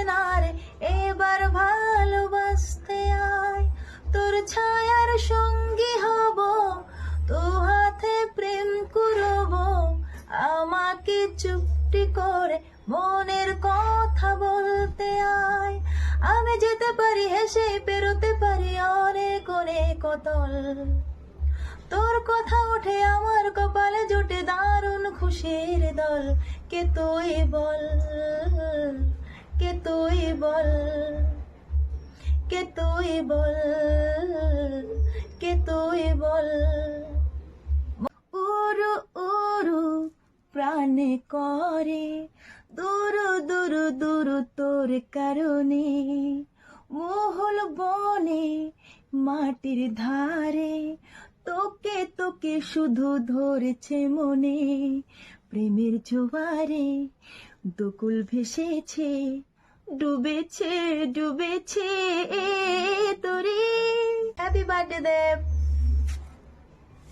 না রে, এবার ভালোবাসতে আয়। তোর ছায়ার সঙ্গী হব, তো হাতে প্রেম করব, আমাকে চুপটি করে মনের কথা বলতে আয়। আমি যেতে পারি হেসে, পেরোতে পারি অনেক অনেক অতল। তোর কথা উঠে আমার কপালে জোটে দারুণ খুশির দল। কে তুই বল, কে তুই বল, কে তুই বল, কে তুই বল। উরু উরু প্রাণে করে, দুরু দুরু দুরু তোর কারণে। মহল বনে মাটির ধারে, তোকে তোকে শুধু ধরেছে মনে। প্রেমের জোয়ারে দুকুল ভেসেছে, ডুবেছে ডুবেছে তোরে। হ্যাপি বার্থডে দেব।